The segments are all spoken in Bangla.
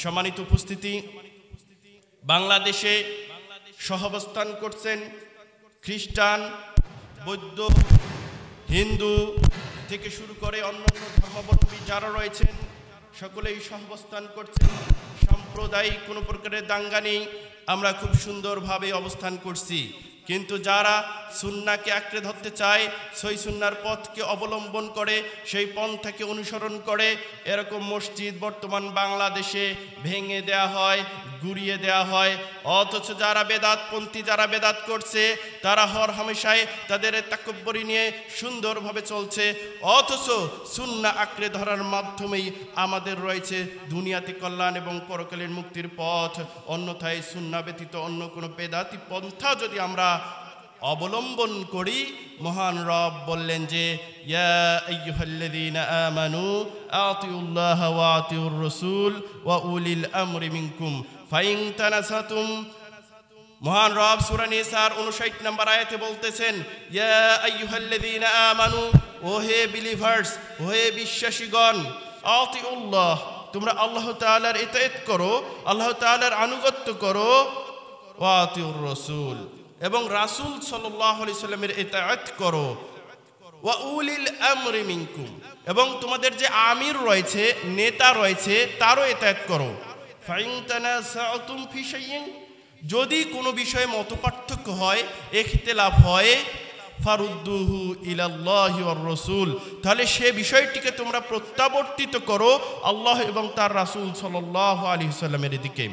সম্মানিত উপস্থিতি, বাংলাদেশে সহাবস্থান করছেন খ্রিস্টান, বৌদ্ধ, হিন্দু থেকে শুরু করে অন্যান্য ধর্মাবলম্বী যারা রয়েছেন সকলেই সহাবস্থান করছেন। সাম্প্রদায়িক কোনো প্রকারের দাঙ্গা নেই, আমরা খুব সুন্দরভাবে অবস্থান করছি। কিন্তু যারা সুন্নাহকে আঁকড়ে ধরতে চায়, সেই সুন্নাহর পথকে অবলম্বন করে, সেই পন্থাকে অনুসরণ করে, এরকম মসজিদ বর্তমান বাংলাদেশে ভেঙে দেয়া হয়, গুড়িয়ে দেয়া হয়। অথচ যারা বেদাতপন্থী, যারা বেদাত করছে, তারা হর হামেশায় তাদের তাকব্বরি নিয়ে সুন্দরভাবে চলছে। অথচ সুন্নাহ আঁকড়ে ধরার মাধ্যমেই আমাদের রয়েছে দুনিয়াতে কল্যাণ এবং পরকালের মুক্তির পথ। অন্যথায় সুন্নাহ ব্যতীত অন্য কোনো বেদাতি পন্থা যদি আমরা অবলম্বন করি, মহান রব বললেন যে ইয়া আইয়ুহাল্লাযীনা আমানু আতিউল্লাহা ওয়া আতিউর রাসূল ওয়া উলিল আমরি মিনকুম ফাইন তানাসাতুম। মহান রব সূরা নিসার 59 নম্বর আয়াতে বলতেছেন ইয়া আইয়ুহাল্লাযীনা আমানু, ও হে বিলিভার্স, ও হে বিশ্বাসীগণ, আতিউল্লাহ, তোমরা আল্লাহ তাআলার ইতাআত করো, আল্লাহ তাআলার আনুগত্য করো, ওয়া আতিউর রাসূল, এবং রাসূল সাল্লাল্লাহু আলাইহি সাল্লামের ইতাআত করো, ওয়া উলিল আমরি মিনকুম, এবং তোমাদের যে আমির রয়েছে, নেতা রয়েছে, তারও ইতাআত করো। ফাইন তানাসাতুম ফি শাইইন, যদি কোনো বিষয়ে মতপার্থক্য হয়, ইখতিলাফ হয়, ফারুদ্দুহু ইলাল্লাহি ওয়ার রাসূল, তাহলে সে বিষয়টিকে তোমরা প্রত্যাবর্তিত করো আল্লাহ এবং তার রাসূল সাল্লাল্লাহু আলাইহি ওয়াসাল্লামের দিকে।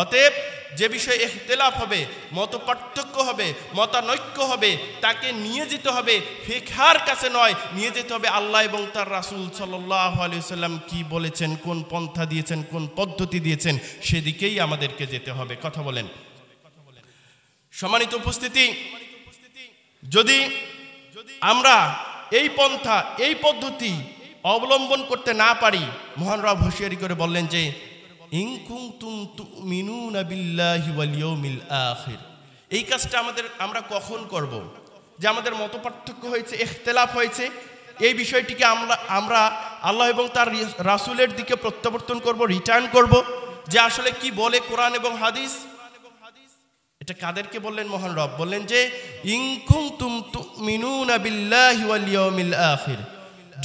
অতএব যে বিষয়ে ইখতিলাফ হবে, মত পার্থক্য হবে, মতানৈক্য হবে, তাকে নিয়ে যেতে হবে ফিকহার কাছে নয়, নিয়ে যেতে হবে আল্লাহ এবং তার রাসূল সাল্লাল্লাহু আলাইহি ওয়াসাল্লাম কি বলেছেন, কোন পন্থা দিয়েছেন, কোন পদ্ধতি দিয়েছেন, সেদিকেই আমাদেরকে যেতে হবে। কথা বলেন। সম্মানিত উপস্থিতি, যদি আমরা এই পন্থা, এই পদ্ধতি অবলম্বন করতে না পারি, মহান রব হুঁশিয়ারি করে বললেন যে ইন কুনতুম তুমিনুনা বিল্লাহি ওয়াল ইয়াউমিল আখির। এই কাজটা আমরা কখন করব? যে আমাদের মতপার্থক্য হয়েছে, ইখতিলাফ হয়েছে, এই বিষয়টিকে আমরা আল্লাহ এবং তার রাসূলের দিকে প্রত্যাবর্তন করব, রিটার্ন করব, যে আসলে কি বলে কোরআন এবং হাদিস। এটা কাদেরকে বললেন? মহান রব বললেন যে ইন কুনতুম তুমিনুনা বিল্লাহি ওয়াল ইয়াউমিল আখির,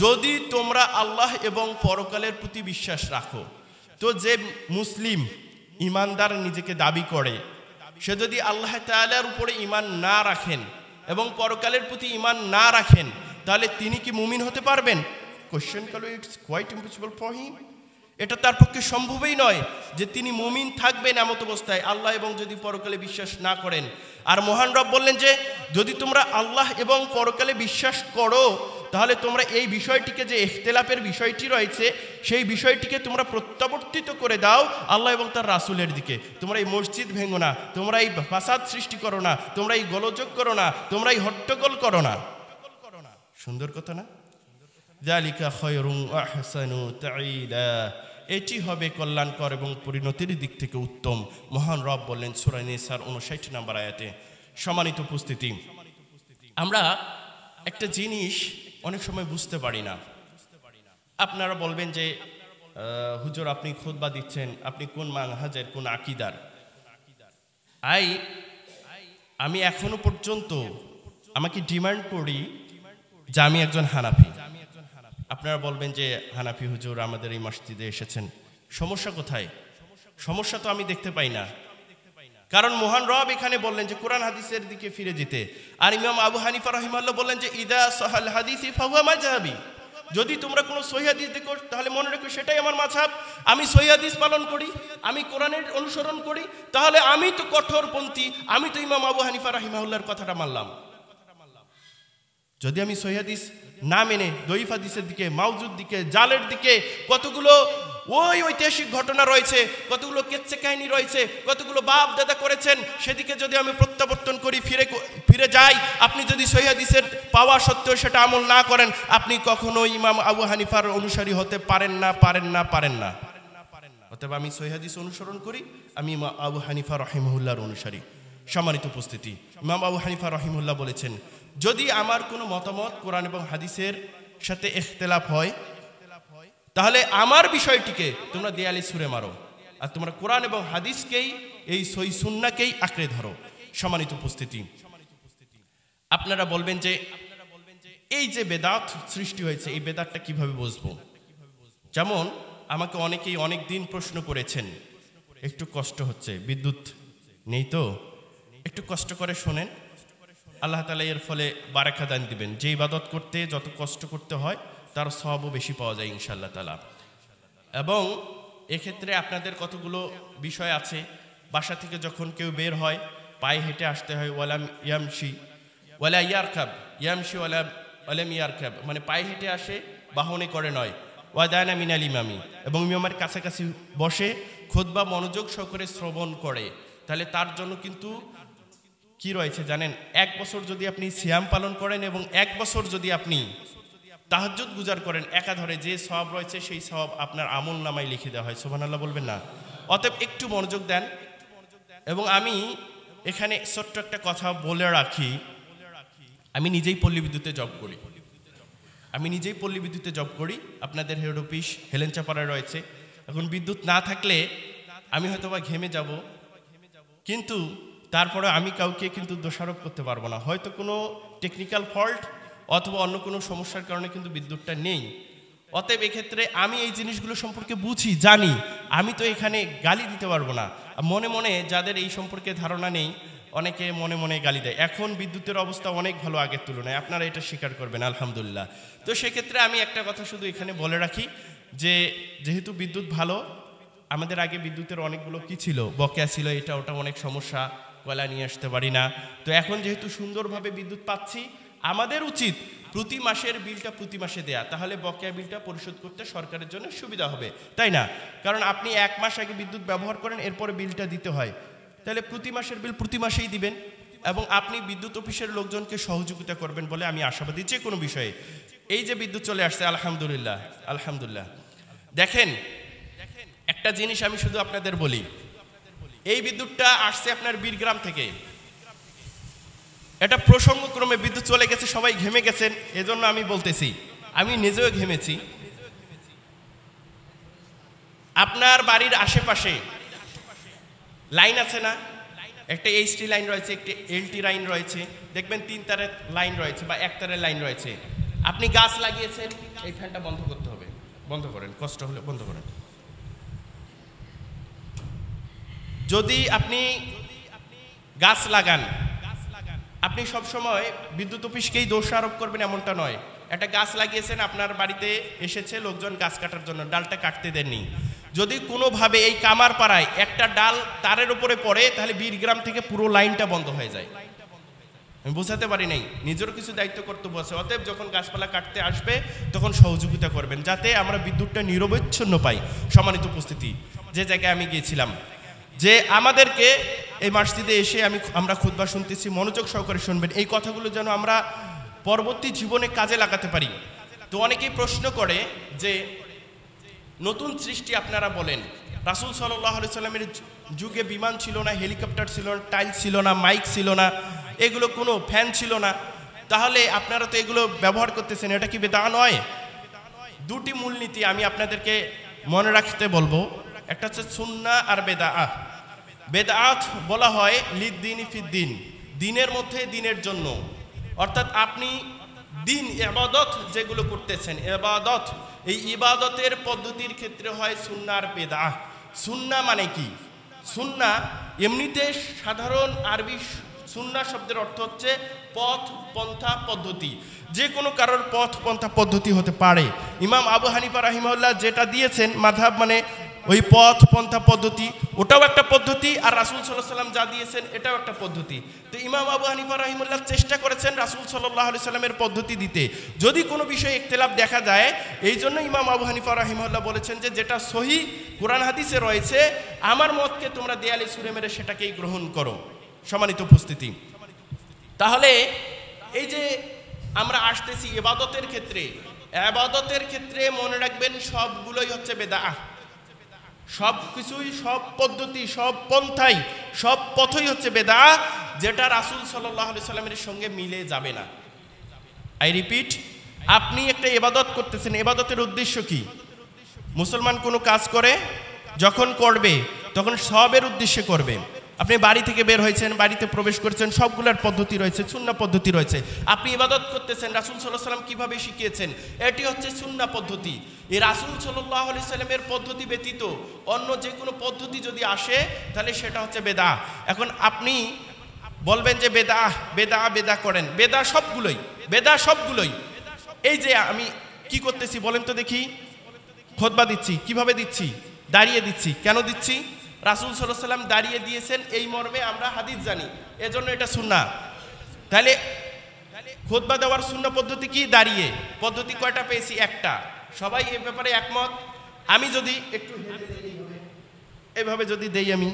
যদি তোমরা আল্লাহ এবং পরকালের প্রতি বিশ্বাস রাখো। তো যে মুসলিম ইমানদার নিজেকে দাবি করে, সে যদি আল্লাহ তাআলার উপরে ঈমান না রাখেন এবং পরকালের প্রতি ঈমান না রাখেন, তাহলে তিনি কি মুমিন হতে পারবেন? কোশ্চেন হলো it's quite impossible for him. এটা তার পক্ষে সম্ভবই নয় যে তিনি মুমিন থাকবেন এমত অবস্থায় আল্লাহ এবং যদি পরকালে বিশ্বাস না করেন। আর মহান রব বললেন যে যদি তোমরা আল্লাহ এবং পরকালে বিশ্বাস করো, তাহলে তোমরা এই বিষয়টিকে, যে ইখতিলাফের বিষয়টি রয়েছে, সেই বিষয়টিকে তোমরা প্রত্যাবর্তিত করে দাও আল্লাহ এবং তার রাসূলের দিকে। তোমরা এই মসজিদ ভেঙো না, তোমরা এই ফাসাদ সৃষ্টি করো না, তোমরা এই গোলযোগ করো না, তোমরা এই হট্টগোল করো না। সুন্দর কথা না? যালিকা খায়রুন ওয়া আহসানু তাঈলা, এটি হবে কল্যাণকর এবং পরিণতির দিক থেকে উত্তম। মহান রব বললেন সূরা নিসার 59 নম্বর আয়াতে। সম্মানিত উপস্থিতি, আমরা একটা জিনিস অনেক সময় বুঝতে পারি না। আপনারা বলবেন যে হুজুর আপনি খুতবা দিচ্ছেন, আপনি কোন মানহাজের, কোন আকীদার? আমি এখনো পর্যন্ত আমাকে ডিমান্ড করি যে আমি একজন হানাফি। আপনারা বলবেন যে হানাফি হুজুর আমাদের এই মসজিদে এসেছেন, সমস্যা কোথায়? সমস্যা তো আমি দেখতে পাই না, কারণ মহান রব এখানে বললেন যে কোরআন হাদিসের দিকে ফিরে যেতে। আর ইমাম আবু হানিফা রাহিমাহুল্লাহ বললেন যে ইদা সাহাল হাদিসি ফাহুয়া মাযহাবি, যদি তোমরা কোনো সহিহ হাদিস দেখো তাহলে মনে রাখো সেটাই আমার মাযহাব। আমি সহিহ হাদিস পালন করি, আমি কোরআনের অনুসরণ করি, তাহলে আমি তো কঠোরপন্থী, আমি তো ইমাম আবু হানিফা রাহিমাহুল্লাহর কথাটা মানলাম। যদি আমি সহিহ হাদিস না মেনে দঈফ হাদিসের দিকে, মাউজুদ দিকে, জালের দিকে, কতগুলো ওই ঐতিহাসিক ঘটনা রয়েছে, কতগুলো কেচ্চে কাহিনী রয়েছে, কতগুলো বাপ দাদা করেছেন, সেদিকে যদি আমি প্রত্যাবর্তন করি, ফিরে যাই, আপনি যদি সহিহ হাদিসের পাওয়া সত্ত্বেও সেটা আমল না করেন, আপনি কখনো ইমাম আবু হানিফার অনুসারী হতে পারেন না। অতএব আমি সহিহ হাদিস অনুসরণ করি, আমি ইমাম আবু হানিফা রাহিমাহুল্লাহর অনুসারী। সম্মানিত উপস্থিতি, ইমাম আবু হানিফা রাহিমাহুল্লাহ বলেছেন যদি আমার কোনো মতামত কোরআন এবং হাদিসের সাথে ইখতিলাফ হয়, তাহলে আমার বিষয়টিকে তোমরা দেয়ালে ছুঁড়ে মারো। আর তোমরা কোরআন এবং হাদিসকেই, এই সহিহ সুন্নাহকেই আঁকড়ে ধরো। সম্মানিত উপস্থিতি, আপনারা বলবেন যে এই যে বেদাত সৃষ্টি হয়েছে, এই বেদাতটা কিভাবে বুঝবো? যেমন আমাকে অনেকেই অনেক দিন প্রশ্ন করেছেন, একটু কষ্ট হচ্ছে, বিদ্যুৎ নেই তো, একটু কষ্ট করে শোনেন, আল্লাহ তাআলা এর ফলে বারাকা দান দিবেন। যে ইবাদত করতে যত কষ্ট করতে হয় তার সওয়াবও বেশি পাওয়া যায় ইনশাআল্লাহ তাআলা। এবং এক্ষেত্রে আপনাদের কতগুলো বিষয় আছে। বাসা থেকে যখন কেউ বের হয় পায়ে হেঁটে আসতে হয়, ওয়ালাম ইয়ামশি ওয়ালা ইয়ারকাব, ইয়ামশি ওয়ালাম ইয়ারকাব, মানে পায়ে হেঁটে আসে, বাহনে করে নয়। ওয়াদানা মিনাল ইমামি, এবং ইমামের কাছাকাছি বসে খুতবা মনোযোগ সহকারে শ্রবণ করে। তাহলে তার জন্য কিন্তু কি রয়েছে জানেন? 1 বছর যদি আপনি সিয়াম পালন করেন এবং 1 বছর যদি আপনি তাহাজ্জুদ গুজার করেন, একাধারে যে সওয়াব রয়েছে সেই সওয়াব আপনার আমল নামায় লিখে দেওয়া হয়। সুবহানাল্লাহ বলবেন না? অতএব একটু মনোযোগ দেন। এবং আমি এখানে ছোট্ট একটা কথা বলে রাখি, আমি নিজেই পল্লী বিদ্যুতে জব করি। আপনাদের হেড অফিস হেলেঞ্চাপাড়ায় রয়েছে। এখন বিদ্যুৎ না থাকলে আমি হয়তোবা ঘেমে যাব, কিন্তু তারপরে আমি কাউকে কিন্তু দোষারোপ করতে পারবো না। হয়তো কোনো টেকনিক্যাল ফল্ট অথবা অন্য কোনো সমস্যার কারণে কিন্তু বিদ্যুৎটা নেই। অতএব এক্ষেত্রে আমি এই জিনিসগুলো সম্পর্কে বুঝি, জানি। আমি তো এখানে গালি দিতে পারবো না। মনে মনে যাদের এই সম্পর্কে ধারণা নেই, অনেকে মনে মনে গালি দেয়। এখন বিদ্যুতের অবস্থা অনেক ভালো আগের তুলনায়, আপনারা এটা স্বীকার করবেন আলহামদুলিল্লাহ। তো সেক্ষেত্রে আমি একটা কথা শুধু এখানে বলে রাখি যে যেহেতু বিদ্যুৎ ভালো, আমাদের আগে বিদ্যুতের অনেকগুলো কি ছিল, বকেয়া ছিল, এটা ওটা অনেক সমস্যা, কয়লা নিয়ে আসতে পারি না। তো এখন যেহেতু সুন্দরভাবে বিদ্যুৎ পাচ্ছি, আমাদের উচিত প্রতি মাসের বিলটা প্রতি মাসে দেয়া, তাহলে বকেয়া বিলটা পরিশোধ করতে সরকারের জন্য সুবিধা হবে, তাই না? কারণ আপনি 1 মাস আগে বিদ্যুৎ ব্যবহার করেন, এরপরে বিলটা দিতে হয়, তাহলে প্রতি মাসের বিল প্রতি মাসেই দিবেন। এবং আপনি বিদ্যুৎ অফিসের লোকজনকে সহযোগিতা করবেন বলে আমি আশাবাদী যে কোনো বিষয়ে। এই যে বিদ্যুৎ চলে আসছে, আলহামদুলিল্লাহ। দেখেন, একটা জিনিস আমি শুধু আপনাদের বলি, এই বিদ্যুৎটা আসছে আপনার বীরগ্রাম থেকে। এটা প্রসঙ্গক্রমে বিদ্যুৎ চলে গেছে, সবাই ঘেমে গেছেন, এজন্য আমি বলতেছি, আমি নিজেও ঘেমেছি। আপনার বাড়ির আশেপাশে লাইন আছে না? একটা এইচটি লাইন রয়েছে, একটা এলটি লাইন রয়েছে, দেখবেন 3 তারের লাইন রয়েছে বা 1 তারের লাইন রয়েছে। আপনি গাছ লাগিয়েছেন, এই ফ্যানটা বন্ধ করতে হবে, বন্ধ করেন, কষ্ট হলে বন্ধ করেন। যদি আপনি গাছ লাগান, আপনি সবসময় বিদ্যুৎ অফিসকেই দোষ আরোপ করবেন এমনটা নয়। একটা গাছ লাগিয়েছেন, আপনার বাড়িতে এসেছে লোকজন গাছ কাটার জন্য, ডালটা কাটতে দেননি। যদি কোনোভাবে এই কামার পাড়ায় একটা ডাল তারের উপরে পড়ে, তাহলে বীরগ্রাম থেকে পুরো লাইনটা বন্ধ হয়ে যায়। আমি বোঝাতে পারি নাই, নিজেরও কিছু দায়িত্ব কর্তব্য আছে। অতএব যখন গাছপালা কাটতে আসবে তখন সহযোগিতা করবেন, যাতে আমরা বিদ্যুৎটা নিরবচ্ছিন্ন পাই। সম্মানিত উপস্থিতি, যে জায়গায় আমি গিয়েছিলাম, যে আমাদেরকে এই মসজিদে এসে আমরা খুতবা শুনতেছি, মনোযোগ সহকারে শুনবেন, এই কথাগুলো যেন আমরা পরবর্তী জীবনে কাজে লাগাতে পারি। তো অনেকেই প্রশ্ন করে যে নতুন সৃষ্টি আপনারা বলেন, রাসূল সাল্লাল্লাহু আলাইহি সাল্লামের যুগে বিমান ছিল না, হেলিকপ্টার ছিল না, টাইল ছিল না, মাইক ছিল না, এগুলো কোনো ফ্যান ছিল না, তাহলে আপনারা তো এগুলো ব্যবহার করতেছেন, এটা কি বেদাত নয়? দুটি মূলনীতি আমি আপনাদেরকে মনে রাখতে বলবো, একটা হচ্ছে সুন্নাহ আর বেদাত। বেদাত বলা হয় লিদ্দিন ফিদ্দিন, দিনের মধ্যে দিনের জন্য, অর্থাৎ আপনি দিন ইবাদত যেগুলো করতেছেন, ইবাদত, এই ইবাদতের পদ্ধতির ক্ষেত্রে হয় সুন্নাহ আর বেদাত। সুন্নাহ মানে কি? সুন্নাহ এমনিতে সাধারণ আরবি সুন্নাহ শব্দের অর্থ হচ্ছে পথ, পন্থা, পদ্ধতি। যে কোনো কারোর পথ, পন্থা, পদ্ধতি হতে পারে। ইমাম আবু হানিফা রাহিমাহুল্লাহ যেটা দিয়েছেন মাযহাব, মানে ওই পথ, পন্থা, পদ্ধতি, ওটাও একটা পদ্ধতি, আর রাসূল সাল্লাল্লাহু আলাইহি সাল্লাম যা দিয়েছেন এটাও একটা পদ্ধতি। তো ইমাম আবু হানিফা রাহিমাহুল্লাহ চেষ্টা করেছেন রাসূল সাল্লাল্লাহু আলাইহি সাল্লামের পদ্ধতি দিতে। যদি কোনো বিষয়ে ইখতিলাফ দেখা যায়, এই জন্য ইমাম আবু হানিফা রাহিমাহুল্লাহ বলেছেন যে যেটা সহিহ কোরআন হাদিসে রয়েছে, আমার মতকে তোমরা দেয়ালে ছুঁড়ে মেরে সেটাকেই গ্রহণ করো। সম্মানিত উপস্থিতি, তাহলে এই যে আমরা আসতেছি ইবাদতের ক্ষেত্রে মনে রাখবেন সবগুলোই হচ্ছে বেদাত। সব কিছুই, সব পদ্ধতি, সব পন্থাই, সব পথই হচ্ছে বেদাত, যেটা রাসূল সাল্লাল্লাহু আলাইহি সাল্লামের সঙ্গে মিলে যাবে না। আই রিপিট, আপনি একটা ইবাদত করতেছেন, ইবাদতের উদ্দেশ্য কি? মুসলমান কোনো কাজ করে, যখন করবে তখন সবের উদ্দেশ্যে করবে। আপনি বাড়ি থেকে বের হয়েছেন, বাড়িতে প্রবেশ করেছেন, সবগুলোর পদ্ধতি রয়েছে, সুন্নাহ পদ্ধতি রয়েছে। আপনি ইবাদত করতেছেন, রাসূল সাল্লাল্লাহু আলাইহি ওয়াসাল্লাম কিভাবে শিখিয়েছেন, এটি হচ্ছে সুন্নাহ পদ্ধতি। এই রাসূল সাল্লাল্লাহু আলাইহি ওয়াসাল্লামের পদ্ধতি ব্যতীত অন্য যে কোনো পদ্ধতি যদি আসে তাহলে সেটা হচ্ছে বেদা। এখন আপনি বলবেন যে বেদা বেদা বেদা করেন, বেদা সবগুলোই, বেদা সবগুলোই। এই যে আমি কি করতেছি বলেন তো দেখি, খুতবা দিচ্ছি, কিভাবে দিচ্ছি? দাঁড়িয়ে দিচ্ছি। কেন দিচ্ছি? রাসূল সাল্লাল্লাহু আলাইহি ওয়াসাল্লাম দাঁড়িয়ে দিয়েছেন, এই মর্মে আমরা হাদিস জানি, এজন্য এটা সুন্নাহ। তাহলে খুতবা দেওয়ার সুন্নাহ পদ্ধতি কি? দাঁড়িয়ে। পদ্ধতি কয়টা পেয়েছি? একটা। সবাই এই ব্যাপারে একমত? আমি যদি একটু এইভাবে যদি দেই, আমি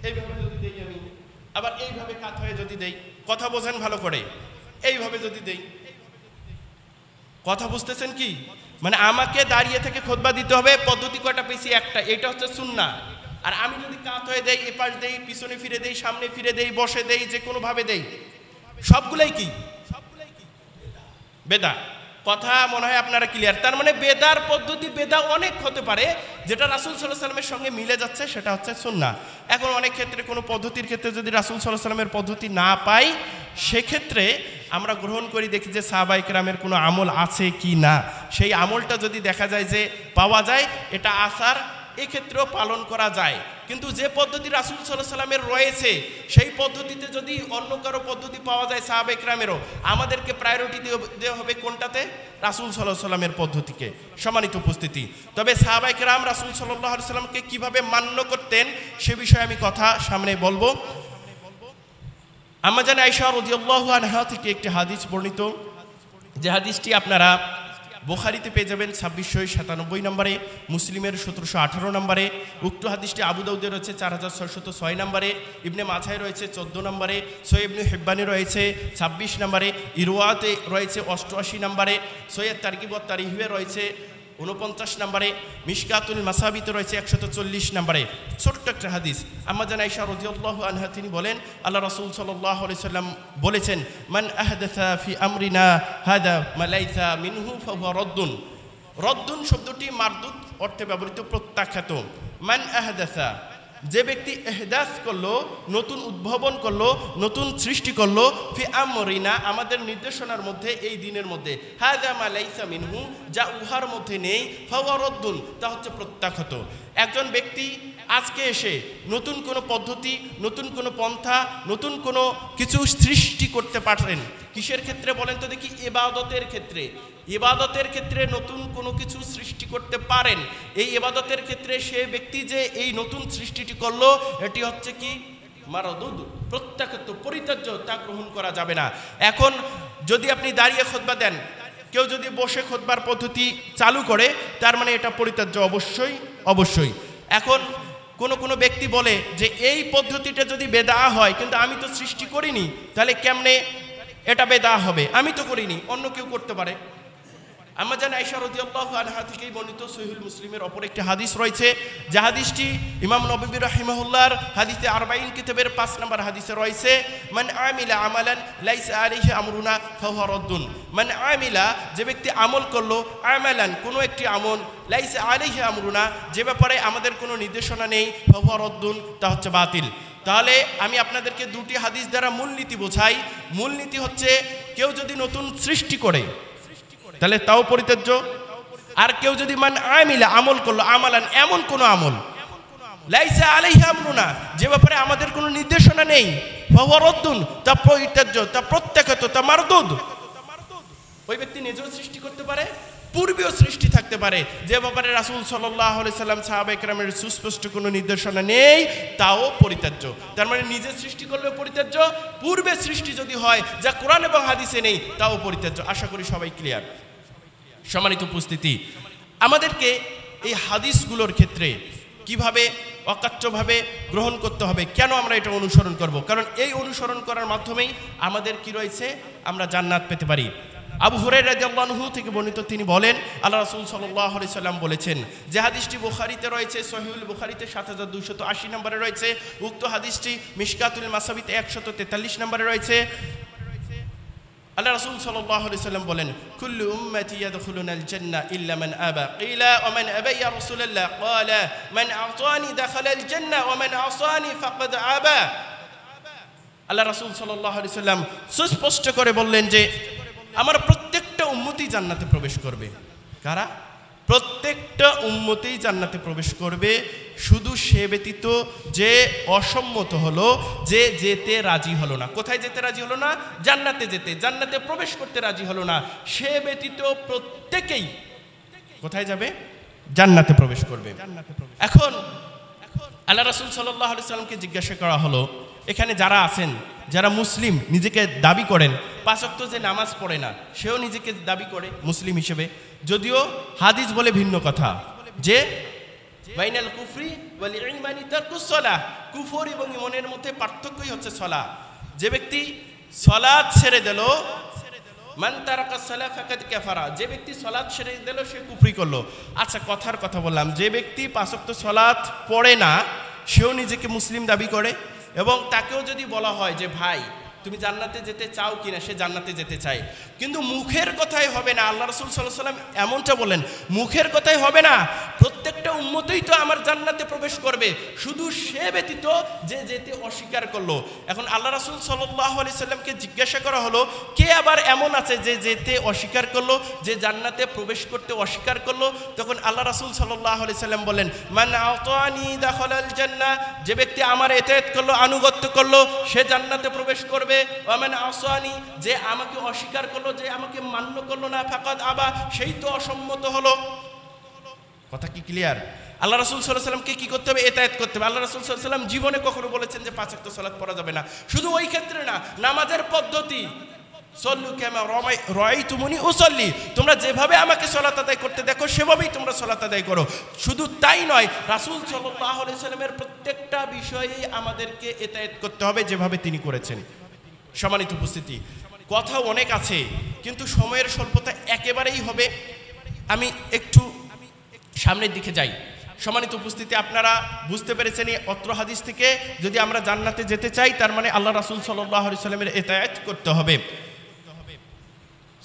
এইভাবে যদি দেই, আমি আবার এইভাবে কাত হয়ে যদি দেই, কথা বোঝেন ভালো করে, এইভাবে যদি দেই, কথা বুঝতেছেন কি? মানে আমাকে দাঁড়িয়ে থেকে খুতবা দিতে হবে। পদ্ধতি কয়টা পেয়েছি? একটা। এটা হচ্ছে সুন্নাহ। আর আমি যদি কাত হয়ে দেই, এপাশ দেই, পিছনে ফিরে দেই, সামনে ফিরে দেই, বসে দেই, যে কোনো ভাবে দেই, সবগুলাই কি? বেদা। কথা মনে হয় আপনারা ক্লিয়ার। তার মানে বেদার পদ্ধতি, বেদা অনেক হতে পারে, যেটা রাসূল সাল্লাল্লাহু আলাইহি ওয়াসাল্লামের সঙ্গে মিলে যাচ্ছে সেটা হচ্ছে সুন্নাহ। এখন অনেক ক্ষেত্রে কোনো পদ্ধতির ক্ষেত্রে যদি রাসূল সাল্লাল্লাহু আলাইহি ওয়াসাল্লামের পদ্ধতি না পাই, সেক্ষেত্রে আমরা গ্রহণ করি, দেখি যে সাহাবায়ে কেরামের কোনো আমল আছে কি না। সেই আমলটা যদি দেখা যায় যে পাওয়া যায়, এটা আসার, এক্ষেত্রেও পালন করা যায়। কিন্তু যে পদ্ধতি রাসূল সাল্লাল্লাহু আলাইহি ওয়াসাল্লামের রয়েছে, সেই পদ্ধতিতে যদি অন্য কারো পদ্ধতি পাওয়া যায় সাহাবায়ে কেরামেরও, আমাদেরকে প্রায়োরিটি দেওয়া হবে কোনটাতে? রাসূল সাল্লাল্লাহু আলাইহি ওয়াসাল্লামের পদ্ধতিকে। সম্মানিত উপস্থিতি, তবে সাহাবায়ে কেরাম রাসূল সাল্লাল্লাহু আলাইহি ওয়াসাল্লামকে কিভাবে মান্য করতেন সে বিষয়ে আমি কথা সামনে বলবো। আম্মা জান আয়েশা রাদিয়াল্লাহু আনহা থেকে একটি হাদিস বর্ণিত, যে হাদিসটি আপনারা বুখারীতে পেয়ে যাবেন 2697 নম্বরে, মুসলিমের 1718 নম্বরে। উক্ত হাদিসটি আবু দাউদে রয়েছে 4606 নম্বরে, ইবনে মাজাহে রয়েছে 14 নম্বরে, সহিহ ইবনে হিব্বানে রয়েছে 26 নম্বরে, ইরওয়াতে রয়েছে 88 নম্বরে, সহিহ তারগিব ওয়াত তারহিবে রয়েছে 49 নম্বরে, মিশকাতুল মাসাবিতে রয়েছে 140 নম্বরে। ছোট্ট একটা হাদিস। আম্মা জান আয়েশা রাদিয়াল্লাহু আনহা তিনি বলেন, আল্লাহ রাসূল সাল্লাল্লাহু আলাইহি সাল্লাম বলেছেন, মান আহদাসা ফি আমরিনা হাদা মা লাইসা মিনহু ফাহুয়া রাদ্দুন। রদ্দুন শব্দটি মারদুদ অর্থে ব্যবহৃত, প্রত্যাখ্যাত। মান আহদাসা, যে ব্যক্তি ইহদাস করলো, নতুন উদ্ভাবন করলো, নতুন সৃষ্টি করলো, ফি আমরিনা আমাদের নির্দেশনার মধ্যে, এই দিনের মধ্যে, হাযা মা লাইসা মিনহু যা উহার মধ্যে নেই, ফাহুয়া রাদ্দুন তা হচ্ছে প্রত্যাখ্যাত। একজন ব্যক্তি আজকে এসে নতুন কোনো পদ্ধতি, নতুন কোনো পন্থা, নতুন কোনো কিছু সৃষ্টি করতে পারেন। কিসের ক্ষেত্রে বলেন তো দেখি? ইবাদতের ক্ষেত্রে। ইবাদতের ক্ষেত্রে নতুন কোনো কিছু সৃষ্টি করতে পারেন। এই ইবাদতের ক্ষেত্রে সে ব্যক্তি যে এই নতুন সৃষ্টিটি করলো, এটি হচ্ছে কি? মারদুদ, প্রত্যাখ্যাত, পরিত্যাজ্য, তা গ্রহণ করা যাবে না। এখন যদি আপনি দাঁড়িয়ে খুতবা দেন, কেউ যদি বসে খুতবার পদ্ধতি চালু করে, তার মানে এটা পরিত্যাজ্য, অবশ্যই অবশ্যই। এখন কোনো ব্যক্তি বলে যে এই পদ্ধতিটা যদি বেদা হয়, কিন্তু আমি তো সৃষ্টি করিনি, তাহলে কেমনে এটা বেদা হবে? আমি তো করিনি, অন্য কেউ করতে পারে। আম্মা জান আয়েশা রাদিয়াল্লাহু আনহা থেকেই বর্ণিত সহিহুল মুসলিমের অপর একটি হাদিস রয়েছে, যে হাদিসটি ইমাম নববী রাহিমাহুল্লাহর হাদিসে 40 কিতাবের 5 নম্বর হাদিসে রয়েছে, মান আমিলা আমালান লাইসা আলাইহি আমরুনা ফাহুয়া রাদ্দুন। মান আমিলা, যে ব্যক্তি আমল করলো, আমালান কোনো একটি আমল, লাইসা আলাইহি আমরুনা যে ব্যাপারে আমাদের কোনো নির্দেশনা নেই, ফাহুয়া রাদ্দুন তা হচ্ছে বাতিল। তাহলে আমি আপনাদেরকে দুটি হাদিস দ্বারা মূলনীতি বোঝাই। মূলনীতি হচ্ছে, কেউ যদি নতুন সৃষ্টি করে তাহলে তাও পরিত্যাজ্য। আর কেউ যদি মান আমিলা আমল করলো, আমালান এমন কোন আমল, লাইসা আলাইহি আমরুনা যে ব্যাপারে আমাদের কোনো নির্দেশনা নেই, ফাহুয়া রাদ্দুন তা পরিত্যাজ্য, তা প্রত্যাখ্যাত, তা মারদুদ। ওই ব্যক্তি নিজেও সৃষ্টি করতে পারে, পূর্বেও সৃষ্টি থাকতে পারে, যে ব্যাপারে রাসূল সাল্লাল্লাহু আলাইহি সাল্লাম সাহাবায়ে কেরামের সুস্পষ্ট কোনো নির্দেশনা নেই, তাও পরিত্যাজ্য। তার মানে নিজে সৃষ্টি করলেও পরিত্যাজ্য, পূর্বে সৃষ্টি যদি হয় যা কোরআন এবং হাদিসে নেই, তাও পরিত্যাজ্য। আশা করি সবাই ক্লিয়ার। সম্মানিত উপস্থিতি, আমাদেরকে এই হাদিসগুলোর ক্ষেত্রে কিভাবে অকাট্যভাবে গ্রহণ করতে হবে, কেন আমরা এটা অনুসরণ করব? কারণ এই অনুসরণ করার মাধ্যমেই আমাদের কি রয়েছে, আমরা জান্নাত পেতে পারি। আবু হুরায়রা রাদিয়াল্লাহু আনহু থেকে বর্ণিত, তিনি বলেন, আল্লাহ রাসূল সাল্লাল্লাহু আলাইহি সাল্লাম বলেছেন, যে হাদিসটি বুখারীতে রয়েছে, সহিহুল বুখারীতে 7280 নম্বরে রয়েছে। উক্ত হাদিসটি মিশকাতুল মাসাবিতে 143 নম্বরে রয়েছে। আল্লাহ রাসূল সাল্লাল্লাহু আলাইহি ওয়াসাল্লাম বলেন, কুল্লু উম্মতি ইয়াদখুলুনাল জান্নাহ ইল্লা মান আবা। কিলা ওয়া মান আবা ইয়া রাসূলুল্লাহ? ক্বালা মান আতানি দাখালাল জান্নাহ ওয়া মান আসানি ফাকাদ আবা। আল্লাহ রাসূল সাল্লাল্লাহু আলাইহি ওয়াসাল্লাম সুস্পষ্ট করে বললেন যে আমার প্রত্যেকটা উম্মতি জান্নাতে প্রবেশ করবে। কারা? প্রত্যেকটা উম্মতি জান্নাতে প্রবেশ করবে, শুধু সে ব্যতীত যে অসম্মত হলো, যে যেতে রাজি হলো না। কোথায় যেতে রাজি হলো না? জান্নাতে যেতে, জান্নাতে প্রবেশ করতে রাজি হলো না, সে ব্যতীত প্রত্যেকেই কোথায় যাবে? জান্নাতে প্রবেশ করবে। এখন আল্লাহ রাসূল সাল্লাল্লাহু আলাইহি ওয়াসাল্লামকে জিজ্ঞাসা করা হলো, এখানে যারা আছেন, যারা মুসলিম নিজেকে দাবি করেন, 5 ওয়াক্ত যে নামাজ পড়ে না সেও নিজেকে দাবি করে মুসলিম হিসেবে, যদিও হাদিস বলে ভিন্ন কথা, যে বাইনাল কুফরি ওয়াল ঈমানি তারকুস সালাহ, কুফর এবং ঈমানের মধ্যে পার্থক্যই হচ্ছে সালাহ। যে ব্যক্তি সালাত ছেড়ে দিল, মান তারাকা সালাহ ফাকাদ কাফারা, যে ব্যক্তি সালাত ছেড়ে দিল সে কুফরি করলো। আচ্ছা, কথার কথা বললাম, যে ব্যক্তি 5 ওয়াক্ত সালাত পড়ে না সেও নিজেকে মুসলিম দাবি করে, এবং তাকেও যদি বলা হয় যে ভাই তুমি জান্নাতে যেতে চাও কিনা, সে জান্নাতে যেতে চায়, কিন্তু মুখের কথাই হবে না। আল্লাহ রাসূল সাল্লাল্লাহু আলাইহি ওয়াসাল্লাম এমনটা বলেন, মুখের কথাই হবে না, প্রত্যেকটা উম্মতই তো আমার জান্নাতে প্রবেশ করবে, শুধু সে ব্যতীত যে যেতে অস্বীকার করলো। এখন আল্লাহ রাসূল সাল্লাল্লাহু আলাইহি ওয়াসাল্লামকে জিজ্ঞাসা করা হলো, কে আবার এমন আছে যে যেতে অস্বীকার করলো, যে জান্নাতে প্রবেশ করতে অস্বীকার করলো? তখন আল্লাহ রাসূল সাল্লাল্লাহু আলাইহি ওয়াসাল্লাম বলেন, মান আতানি দাখালাল জান্নাহ, যে ব্যক্তি আমার ইতাআত করলো, আনুগত্য করলো, সে জান্নাতে প্রবেশ করবে। ওয়া মান আসানি, যে আমাকে অস্বীকার করলো, যে আমাকে মান্য করলো না, ফাকাদ আবা, সেই তো অসম্মত হলো। কথা কি ক্লিয়ার? আল্লাহ রাসূল সাল্লাল্লাহু আলাইহি ওয়াসাল্লামকে কি করতে হবে? ইতাআত করতে হবে। আল্লাহ রাসূল সাল্লাল্লাহু আলাইহি ওয়াসাল্লাম জীবনে কখনো বলেছেন যে 5 ওয়াক্ত সালাত পড়া যাবে না? শুধু ওই ক্ষেত্রে না, নামাজের পদ্ধতি, সল্লু কামা রাআইতুমুনি উসাল্লি, তোমরা যেভাবে আমাকে সালাত আদায় করতে দেখো সেভাবেই তোমরা সালাত আদায় করো। শুধু তাই নয়, রাসূল সাল্লাল্লাহু আলাইহি ওয়াসাল্লামের প্রত্যেকটা বিষয়েই আমাদেরকে ইতাআত করতে হবে যেভাবে তিনি করেছেন। সম্মানিত উপস্থিতি, কথা অনেক আছে কিন্তু সময়ের স্বল্পতা একেবারেই হবে, আমি একটু সামনের দিকে যাই। সম্মানিত উপস্থিতি, আপনারা বুঝতে পেরেছেন এই অত্র হাদিস থেকে যদি আমরা জান্নাতে যেতে চাই, তার মানে আল্লাহ রাসূল সাল্লাল্লাহু আলাইহি ওয়াসাল্লামের ইতাআত করতে হবে।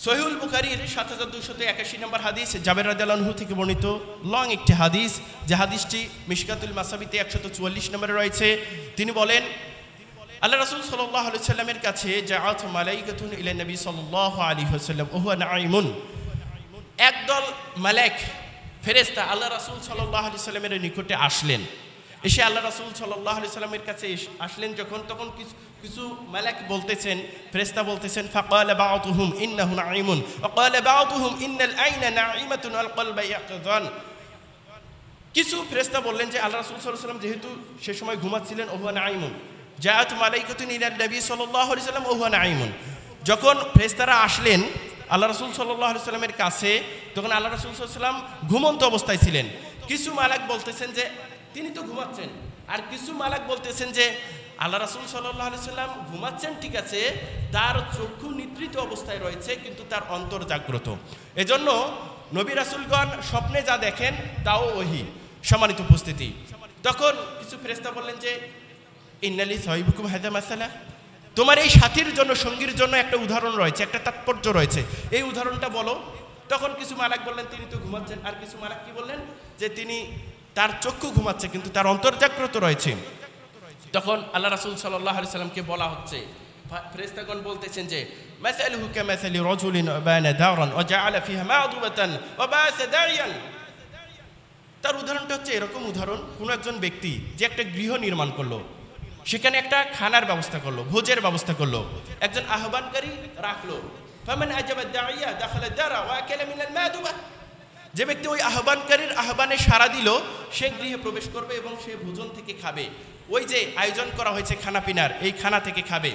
সহিহুল বুখারীর 7281 নম্বর হাদিস, জাবের রাদিয়াল্লাহু আনহু থেকে বর্ণিত লং একটি হাদিস, যে হাদিসটি মিশকাতুল মাসাবিতে 144 নম্বরে রয়েছে। তিনি বলেন, আল্লাহ রাসূল সাল্লাল্লাহু আলাইহি ওয়াসাল্লামের কাছে জাআত মালাইকাতুন ইলা নবী সাল্লাল্লাহু আলাইহি ওয়াসাল্লাম ওয়া হুয়া নাঈমুন, একদল মালাক ফেরেশতা আল্লাহ রাসূল সাল্লাল্লাহু আলাইহি ওয়াসাল্লামের নিকটে আসলেন। এসে আল্লাহ রাসূল সাল্লাল্লাহু আলাইহি ওয়াসাল্লামের কাছে আসলেন যখন, তখন কিছু মালাক বলতেছেন, ফেরেশতা বলতেছেন, ফাকালা বা'তুহুম ইন্নাহু নাঈমুন ওয়া ক্বালা বা'তুহুম ইন্নাল আইনা নাঈমাতুন ওয়াল কলবা ইয়াকযান। কিছু ফেরেশতা বললেন যে আল্লাহ রাসূল সাল্লাল্লাহু আলাইহি ওয়াসাল্লাম যেহেতু সে সময় ঘুমাচ্ছিলেন, ওয়া হুয়া নাঈমুন, জাআত মালাইকাতুন ইলা নবী সাল্লাল্লাহু আলাইহি ওয়াসাল্লাম ওয়া হুয়া নাঈমুন। যখন ফেরেশতারা আসলেন আল্লাহ রাসূল সাল্লাল্লাহু আলাইহি ওয়াসাল্লামের কাছে, তখন আল্লাহ রাসূল সাল্লাল্লাহু আলাইহি ওয়াসাল্লাম ঘুমন্ত অবস্থায় ছিলেন। কিছু মালাক বলতেছেন যে তিনি তো ঘুমাচ্ছেন, আর কিছু মালাক বলতেছেন যে আল্লাহ রাসূল সাল্লাল্লাহু আলাইহি ওয়াসাল্লাম ঘুমাচ্ছেন ঠিক আছে, তার চক্ষু নিদ্রিত অবস্থায় রয়েছে কিন্তু তার অন্তর জাগ্রত। এজন্য নবী রাসূলগণ স্বপ্নে যা দেখেন তাও ওহী। সম্মানিত উপস্থিতি, তখন কিছু ফেরেশতা বললেন যে ইন্নালি সাহিবুকুম হাযা মাসালা, তোমার এই সাথীর জন্য, সঙ্গীর জন্য একটা উদাহরণ রয়েছে, একটা তাৎপর্য রয়েছে, এই উদাহরণটা বলো। তখন কিছু মালাক বললেন তিনি তো ঘুমাচ্ছেন, আর কিছু মালাক কি বললেন যে তিনি, তার চক্ষু ঘুমাচ্ছে কিন্তু তার অন্তর জাগ্রত রয়েছে। তখন আল্লাহ রাসূল সাল্লাল্লাহু আলাইহি ওয়াসাল্লামকে বলা হচ্ছে, ফেরেশতাগণ বলতেছেন যে মাসালুহু কামাসালি রাজুলিন বানা দারান ওয়া জাআলা ফিহা মা'দুবাতান ওয়া বা'সা দা'iয়ান। তার উদাহরণটা হচ্ছে এরকম উদাহরণ, কোন একজন ব্যক্তি যে একটা গৃহ নির্মাণ করলো, সেখানে একটা খানার ব্যবস্থা করলো, ভোজের ব্যবস্থা করলো, একজন আহ্বানকারী রাখলো। ফামান আজাবা দাইয়া দাখালা দারা ওয়া আকালা মিনাল মা'দুবা, যে ব্যক্তি ওই আহ্বানকারীর আহ্বানে সাড়া দিল সে গৃহে প্রবেশ করবে এবং সে ভোজন থেকে খাবে, ওই যে আয়োজন করা হয়েছে খানা পিনার, এই খানা থেকে খাবে।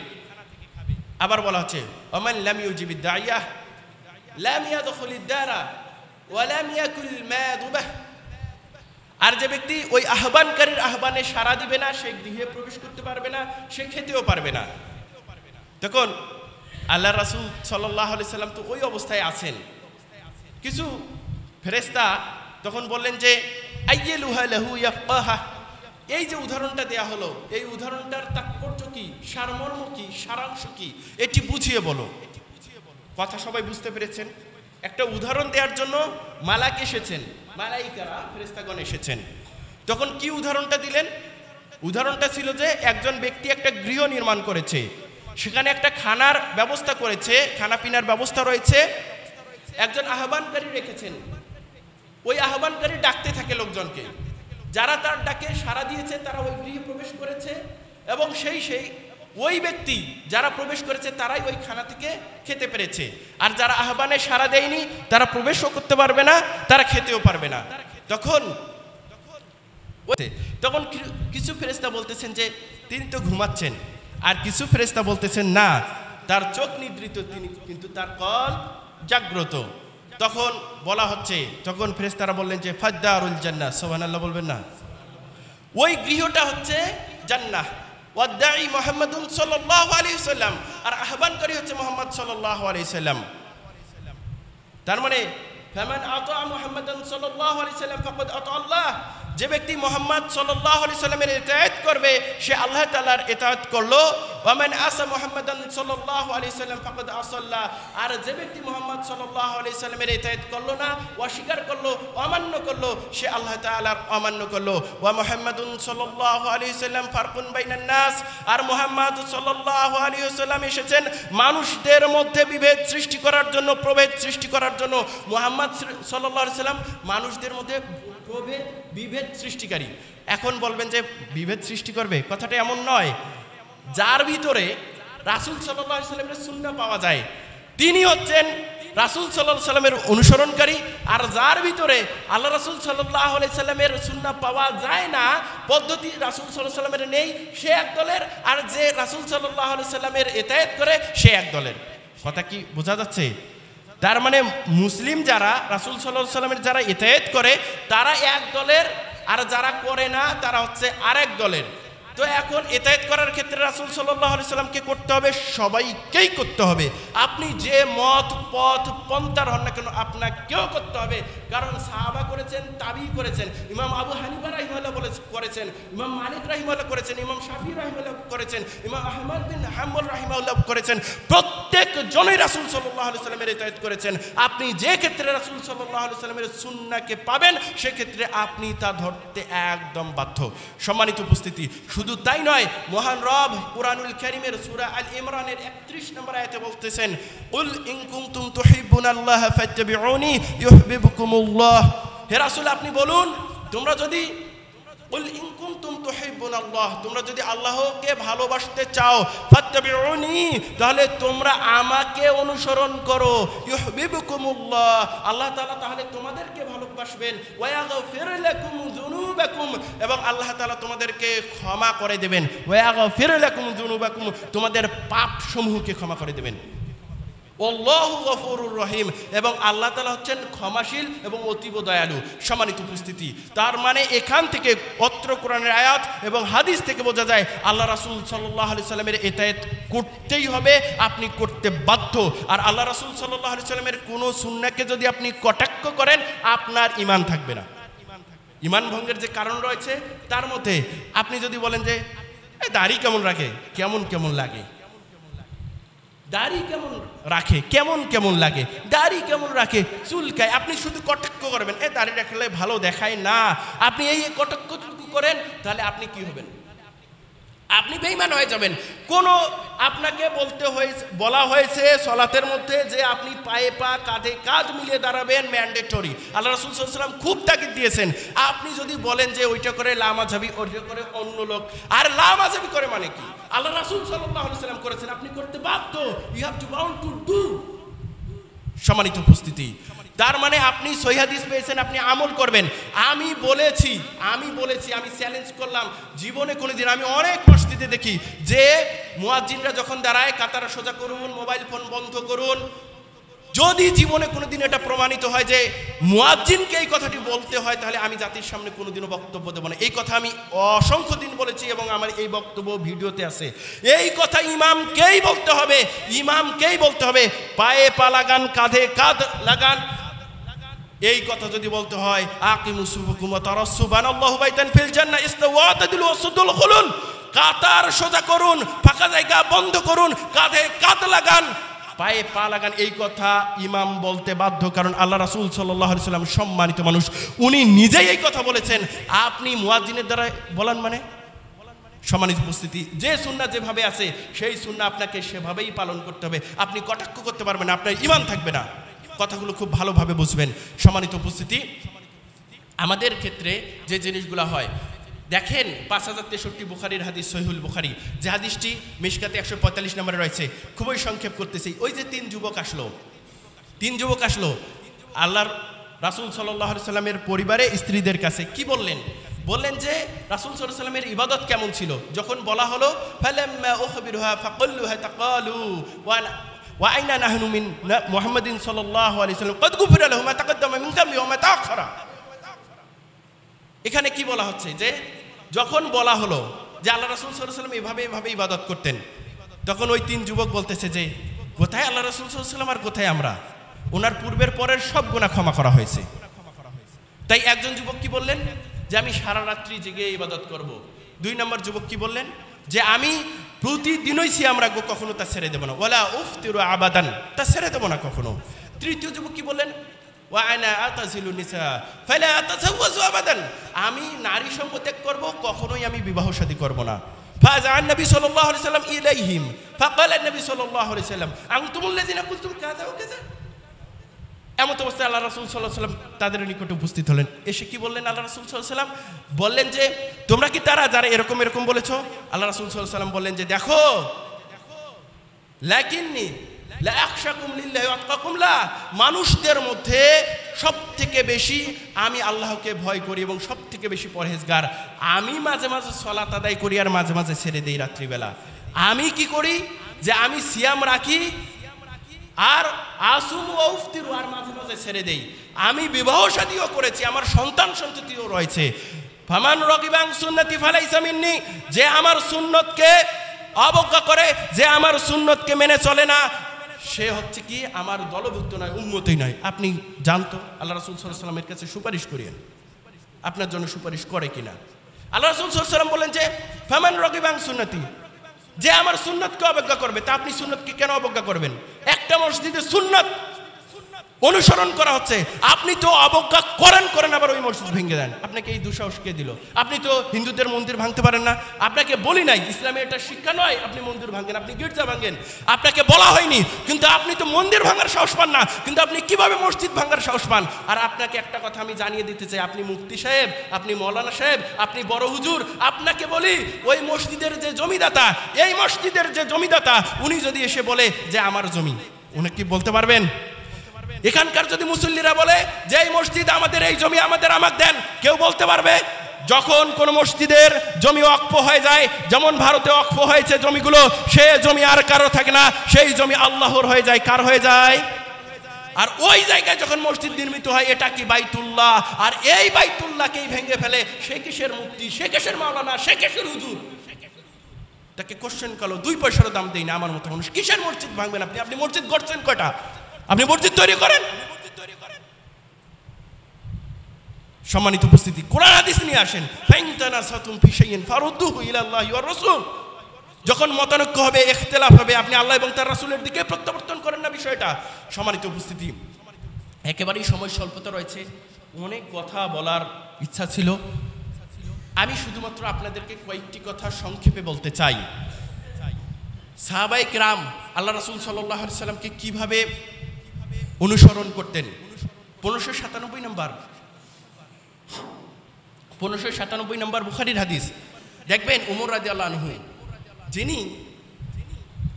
আবার বলা হচ্ছে ওমান লাম ইউজিবিদ দাইয়া লাম ইয়াদখুলিদ দারা ওয়া লাম ইয়াকুল মা'দুবা, আর যে ব্যক্তি ওই আহ্বানকারীর আহ্বানে সাড়া দিবে না সে গৃহে প্রবেশ করতে পারবে না, সে খেতেও পারবে না। তখন আল্লাহ রাসূল সাল্লাল্লাহু আলাইহি ওয়াসাল্লাম তো ওই অবস্থায় আছেন। কিছু ফেরেশতা তখন বললেন যে আইয়্যুহা লাহু ইয়াফকাহা, এই যে উদাহরণটা দেয়া হলো, এই উদাহরণটার তাৎপর্য কি, সারমর্ম কি, সারাংশ কি, এটি বুঝিয়ে বলো। কথা সবাই বুঝতে পেরেছেন? একটা উদাহরণ দেওয়ার জন্য মালাক এসেছেন, মালাইকারা ফেরেশতাগণ এসেছেন। তখন কি উদাহরণটা দিলেন? উদাহরণটা ছিল যে একজন ব্যক্তি একটা গৃহ নির্মাণ করেছে, সেখানে একটা খানার ব্যবস্থা করেছে, খানা পিনার ব্যবস্থা রয়েছে, একজন আহ্বানকারী রেখেছেন। ওই আহ্বানকারী ডাকতে থাকে লোকজনকে, যারা তার ডাকে সাড়া দিয়েছে তারা ওই গৃহে প্রবেশ করেছে, এবং সেই ওই ব্যক্তি যারা প্রবেশ করেছে তারাই ওই খানা থেকে খেতে পেরেছে। আর যারা আহ্বানে সাড়া দেয়নি তারা প্রবেশও করতে পারবে না, তারা খেতেও পারবে না। তখন কিছু ফেরেশতা বলতেছেন যে তিনি তো ঘুমাচ্ছেন, আর কিছু ফেরেশতা বলতেছেন না, তার চোখ নিদ্রিত, তিনি কিন্তু তার কল্প জাগ্রত। তখন বলা হচ্ছে, তখন ফেরেশতারা বললেন যে ফাদ্দারুল জান্নাহ, সুবহানাল্লাহ বলবেন না? ওই গৃহটা হচ্ছে জান্নাহ। ওয়াদাই মুহাম্মাদুন সাল্লাল্লাহু আলাইহি ওয়াসাল্লাম, আর আহ্বানকারী হচ্ছে মুহাম্মদ সাল্লাল্লাহু আলাইহি ওয়াসাল্লাম। তার মানে ফামান আতা মুহাম্মাদান সাল্লাল্লাহু আলাইহি ওয়াসাল্লাম ফাকাদ আতা আল্লাহ, যে ব্যক্তি মুহাম্মদ সাল্লাল্লাহু আলাইহি সাল্লামের ইতাআত করবে সে আল্লাহ তাআলার ইতাআত করলো। ওয়া মান আসা মুহাম্মাদান সাল্লাল্লাহু আলাইহি সাল্লাম ফাকাদ আসাল্লাহ, আর যে ব্যক্তি মুহাম্মদ সাল্লাল্লাহু আলাইহি সাল্লামের ইতাআত করলো না, অস্বীকার করলো, অমান্য করলো, সে আল্লাহ তাআলার অমান্য করলো। ওয়া মুহাম্মাদুন সাল্লাল্লাহু আলাইহি সাল্লাম ফারকুন বাইনান নাস, আর মুহাম্মদ সাল্লাল্লাহু আলাইহি সাল্লাম এসেছেন মানুষদের মধ্যে বিভেদ সৃষ্টি করার জন্য, প্রভেদ সৃষ্টি করার জন্য। মুহাম্মদ সাল্লাল্লাহু আলাইহি সাল্লাম মানুষদের মধ্যে বিভেদ সৃষ্টিকারী। এখন বলবেন যে বিভেদ সৃষ্টি করবে, কথাটা এমন নয়। যার ভিতরে রাসূল সাল্লাল্লাহু আলাইহি সাল্লামের সুন্নাহ পাওয়া যায় তিনি হচ্ছেন রাসূল সাল্লাল্লাহু আলাইহি সাল্লামের অনুসরণকারী, আর যার ভিতরে আল্লাহ রাসূল সাল্লাল্লাহু আলাইহি সাল্লামের সুন্নাহ পাওয়া যায় না, পদ্ধতি রাসূল সাল্লাল্লাহু আলাইহি সাল্লামের নেই, সে এক দলের। আর যে রাসূল সাল্লাল্লাহু আলাইহি সাল্লামের ইতাআত করে সে এক দলের। কথা কি বোঝা যাচ্ছে? তার মানে মুসলিম যারা রাসূল সাল্লাল্লাহু আলাইহি সাল্লামের যারা ইতাআত করে তারা এক দলের, আর যারা করে না তারা হচ্ছে আরেক দলের। তো এখন ইতাআত করার ক্ষেত্রে রাসূল সাল্লাল্লাহু আলাইহি সাল্লামকে করতে হবে, সবাইকেই করতে হবে। আপনি যে মত পথ পন্থার হন না কেন আপনাকেও করতে হবে, কারণ সাহাবা করেছেন, তাবি করেছেন, ইমাম আবু হানিফা রাহিমাহুল্লাহ করেছেন, ইমাম মালিক রাহিমাহুল্লাহ করেছেন, ইমাম শাফি রাহিমাহুল্লাহ করেছেন, ইমাম আহমদ বিন হাম্বল রাহিমাহুল্লাহ করেছেন। প্রত্যেক জনই রাসূল সাল্লাল্লাহু আলাইহি সাল্লামের ইতাআত করেছেন। আপনি যে ক্ষেত্রে রাসূল সাল্লাল্লাহু আলাইহি সাল্লামের সুন্নাহকে পাবেন সে ক্ষেত্রে আপনি তা ধরতে একদম বাধ্য। সম্মানিত উপস্থিতি, শুধু তাই নয়, মহান রব কুরআনুল কারীমের সূরা আল ইমরানের 31 নম্বর আয়াতে বলতেছেন, কুল ইন কুনতুম তুহিব্বুনাল্লাহ ফাত্তাবিউনি ইউহিব্বুকুমুল্লাহ। হে রাসূল আপনি বলুন, তোমরা যদি কুল ইন কুনতুম তুহিব্বুনাল্লাহ, তোমরা যদি আল্লাহকে ভালোবাসতে চাও, ফাত্তাবিউনি, তাহলে তোমরা আমাকে অনুসরণ করো, ইউহিব্বুকুমুল্লাহ, আল্লাহ তাআলা তাহলে তোমাদেরকে ভালোবাসবেন, ওয়া ইয়াগফির লাকুম যুনুবাকুম, এবং আল্লাহ তাআলা তোমাদেরকে ক্ষমা করে দেবেন, ওয়া ইয়াগফির লাকুম যুনুবাকুম, তোমাদের পাপসমূহকে ক্ষমা করে দেবেন। আল্লাহু গফুরুর রহিম, এবং আল্লাহ তাআলা হচ্ছেন ক্ষমাশীল এবং অতীব দয়ালু। সম্মানিত উপস্থিতি, তার মানে এখান থেকে অত্র কোরআনের আয়াত এবং হাদিস থেকে বোঝা যায় আল্লাহ রাসূল সাল্লাল্লাহু আলাইহি সাল্লামের ইতাআত করতেই হবে, আপনি করতে বাধ্য। আর আল্লাহ রাসূল সাল্লাল্লাহু আলাইহি সাল্লামের কোনো সুন্নাহকে যদি আপনি কটাক্ষ করেন আপনার ঈমান থাকবে না। ঈমান ভঙ্গের যে কারণ রয়েছে তার মধ্যে আপনি যদি বলেন যে দাড়ি কেমন রাখে, কেমন কেমন লাগে, দাড়ি কেমন রাখে, কেমন কেমন লাগে, দাড়ি কেমন রাখে, চুলকায়, আপনি শুধু কটাক্ষ করবেন, দাড়ি রাখলে ভালো দেখায় না, আপনি এই কটাক্ষ করেন, তাহলে আপনি কি হবেন? আপনি বেঈমান হয়ে যাবেন। কোন আপনাকে বলা হয়েছে সালাতের মধ্যে যে আপনি পায়ে পা কাঁধে কাঁধ মিলিয়ে দাঁড়াবেন, ম্যান্ডেটরি। আল্লাহ রাসূল সাল্লাল্লাহু আলাইহি ওয়াসাল্লাম খুব তাকিদ দিয়েছেন। আপনি যদি বলেন যে ওইটা করে লামাঝাবি, ওইটা করে অন্য লোক, আর লামাঝাবি করে মানে কি? আল্লাহ রাসূল সাল্লাল্লাহু আলাইহি ওয়াসাল্লাম করেছেন, আপনি করতে বাধ্য, you have to bound to do. সম্মানিত উপস্থিতি, তার মানে আপনি সহিহ হাদিস পেয়েছেন, আপনি আমল করবেন। আমি বলেছি, আমি চ্যালেঞ্জ করলাম, জীবনে কোনোদিন আমি অনেক মসজিদে দেখি যে মুয়াজ্জিনরা যখন দাঁড়ায় কাতার সোজা করুন, মোবাইল ফোন বন্ধ করুন। যদি জীবনে কোনোদিন এটা প্রমাণিত হয় যে মুয়াজ্জিনকে এই কথাটি বলতে হয়, তাহলে আমি জাতির সামনে কোনোদিনও বক্তব্য দেব না। এই কথা আমি অসংখ্য দিন বলেছি এবং আমার এই বক্তব্য ভিডিওতে আছে। এই কথা ইমামকেই বলতে হবে, ইমামকেই বলতে হবে। পায়ে পা লাগান, কাঁধে কাঁধ লাগান, এই কথা যদি বলতে হয়, আকিমুস সুফুকুম ওয়া তারাসসু বানাল্লাহু বাইতান ফিল জান্নাহ ইস্তাওয়াতাদিল ওয়াসুদুল খুলুন। কাতার সোজা করুন, ফাঁকা জায়গা বন্ধ করুন, কাঁধে কাঁধ লাগান, পায়ে পা লাগান, এই কথা ইমাম বলতে বাধ্য, কারণ আল্লাহ রাসূল সাল্লাল্লাহু আলাইহি সাল্লাম সম্মানিত মানুষ, উনি নিজেই এই কথা বলেছেন। আপনি মুয়াজ্জিনের দ্বারা বলেন মানে? সম্মানিত উপস্থিতি, যে সুন্নাহ যেভাবে আছে সেই সুন্নাহ আপনাকে সেভাবেই পালন করতে হবে। আপনি কটাক্ষ করতে পারবেন না, আপনার ঈমান থাকবে না। কথাগুলো খুব ভালোভাবে বুঝবেন। সম্মানিত উপস্থিতি, আমাদের ক্ষেত্রে যে জিনিসগুলো হয় দেখেন, 5063 বুখারীর হাদিস, সহিহুল বুখারী, যে হাদিসটি মিশকাতে 145 নম্বরে রয়েছে। খুবই সংক্ষেপ করতেছি। ওই যে তিন যুবক আসলো আল্লাহর রাসূল সাল্লাল্লাহু আলাইহি সাল্লামের পরিবারে স্ত্রীদের কাছে, কি বললেন? বললেন যে রাসূল সাল্লাল্লাহু আলাইহি সাল্লামের ইবাদত কেমন ছিল। যখন বলা হলো ফালাম্মা উখবিরুহা ফাকাল্লুহা তাকালু ওয়া আইনা নাহনু মিন মুহাম্মাদিন সাল্লাল্লাহু আলাইহি সাল্লাম ক্বাদ গুফিরা লাহু মা তাকাদ্দামা মিন যামবি ওয়া মা তাআখারা। এখানে কি বলা হচ্ছে যে যখন বলা হলো যে আল্লাহ রাসূল সাল্লাল্লাহু আলাইহি সাল্লাম এভাবে ইবাদত করতেন, তখন ওই তিন যুবক বলতেছে যে কোথায় আল্লাহ রাসূল সাল্লাল্লাহু আলাইহি সাল্লাম আর কোথায় আমরা? ওনার পূর্বের পরের সব গুনাহ ক্ষমা করা হয়েছে। তাই একজন যুবক কি বললেন যে আমি সারা রাত্রি জেগে ইবাদত করব। দুই নম্বর যুবক কি বললেন যে আমি প্রতিদিনই সিয়াম রাখবো, কখনো তা ছেড়ে দেব না, ওয়ালা উফতিরু আবাদান, তা ছেড়ে দেব না কখনো। তৃতীয় যুবক কি বললেন? ওয়া আনা আতাজিলু নিসা ফালা আতাজাওয়াজু আবাদান, আমি নারী সঙ্গ ত্যাগ করব, কখনোই আমি বিবাহ শাদী করব না। ফাজাআন নবী সাল্লাল্লাহু আলাইহি সাল্লাম ইলাইহিম ফাকালা নবী সাল্লাল্লাহু আলাইহি সাল্লাম আনতুমুল্লাযিনা কুলতুম কাযা ওয়া কাযা। এমত অবস্থায় আল্লাহ রাসূল সাল্লাল্লাহু আলাইহি সাল্লাম তাদের নিকটে উপস্থিত হলেন। এসে কি বললেন? আল্লাহ রাসূল সাল্লাল্লাহু আলাইহি সাল্লাম বললেন যে তোমরা কি তারা যারা এরকম বলেছো? আল্লাহ রাসূল সাল্লাল্লাহু আলাইহি সাল্লাম বললেন যে দেখো, লাকিন্নি লা আখশাকুম লিল্লাহি ওয়া আতকাকুম লা, মানুষদের মধ্যে সবথেকে বেশি আমি আল্লাহকে ভয় করি এবং সবথেকে বেশি পরহেজগার। আমি মাঝে মাঝে সালাত আদায় করি আর মাঝে মাঝে ছেড়ে দেই রাত্রিবেলা। আমি কি করি যে আমি সিয়াম রাখি আর আসুম ওয়া উফতিরু, আর মাঝে মাঝে ছেড়ে দেই। আমি বিবাহ শাদীও করেছি, আমার সন্তান সন্ততিও রয়েছে। ফামান রাগিবা আন সুন্নতি ফালাইসা মিন্নি, যে আমার সুন্নতকে অবজ্ঞা করে, যে আমার সুন্নতকে মেনে চলে না, সে হচ্ছে কি আমার দলভুক্ত নয়, উম্মতই নয়। আপনি জানতো আল্লাহ রাসূল সাল্লাল্লাহু আলাইহি সাল্লামের কাছে সুপারিশ করেন, আপনার জন্য সুপারিশ করে কিনা। আল্লাহ রাসূল সাল্লাল্লাহু আলাইহি সাল্লাম বলেন যে ফামান রাগিবা আন সুন্নতি, যে আমার সুন্নতকে অবজ্ঞা করবে, তা আপনি সুন্নতকে কেন অবজ্ঞা করবেন? একটা মসজিদে সুন্নত অনুসরণ করা হচ্ছে, আপনি তো অবজ্ঞা করেন আবার ওই মসজিদ ভেঙে দেন। আপনাকে এই দুঃসাহস কে দিল? আপনি তো হিন্দুদের মন্দির ভাঙতে পারেন না, আপনাকে বলি নাই, ইসলামে এটা শিক্ষা নয় আপনি মন্দির ভাঙেন, আপনি গির্জা ভাঙেন, আপনাকে বলা হয়নি। কিন্তু আপনি তো মন্দির ভাঙার সাহস পান না, কিন্তু আপনি কিভাবে মসজিদ ভাঙার সাহস পান? আর আপনাকে একটা কথা আমি জানিয়ে দিতে চাই, আপনি মুফতি সাহেব, আপনি মৌলানা সাহেব, আপনি বড় হুজুর, আপনাকে বলি ওই মসজিদের যে জমিদাতা, এই মসজিদের যে জমিদাতা, উনি যদি এসে বলে যে আমার জমি, উনি কি বলতে পারবেন? এখানকার যদি মুসল্লিরা বলে যে এই মসজিদ আমাদের, এই জমি আমাদের, আমাকে দেন, কেউ বলতে পারবে? যখন কোন মসজিদের জমি ওয়াকফ হয়ে যায়, যেমন ভারতে ওয়াকফ হয়েছে জমিগুলো, সে জমি আর কারো থাকে না, সেই জমি আল্লাহর হয়ে যায়। কার হয়ে যায়? আর ওই জায়গায় যখন মসজিদ নির্মিত হয়, এটা কি বাইতুল্লাহ, আর এই বাইতুল্লাহকেই ভেঙে ফেলে, সে কিসের মুফতি, সে কিসের মাওলানা, সে কিসের হুজুর? তাকে কোশ্চেন করলো, 2 পয়সারও দাম দেই না আমার মতো মানুষ, কিসের মসজিদ ভাঙবেন আপনি? আপনি মসজিদ গড়ছেন কয়টা? আপনি মসজিদ তৈরি করেন। সম্মানিত উপস্থিতি, কোরআন হাদিস নিয়ে আসেন। ফাইনতানাসাতুম ফি শাইইন ফারুদ্দুহু ইলাল্লাহি ওয়ার রাসূল, যখন মতানৈক্য হবে, ইখতিলাফ হবে, আপনি আল্লাহ এবং তার রাসূলের দিকে প্রত্যাবর্তন করেন না বিষয়টা। সম্মানিত উপস্থিতি, একেবারেই সময় স্বল্পতা রয়েছে, অনেক কথা বলার ইচ্ছা ছিল, আমি শুধুমাত্র আপনাদেরকে কয়েকটি কথা সংক্ষেপে বলতে চাই। সাহাবায়ে কেরাম আল্লাহ রাসূল সাল্লাল্লাহু আলাইহি সাল্লামকে কিভাবে অনুসরণ করতেন। 1597 নম্বর বুখারীর হাদিস দেখবেন, ওমর রাদিয়াল্লাহু আনহু যিনি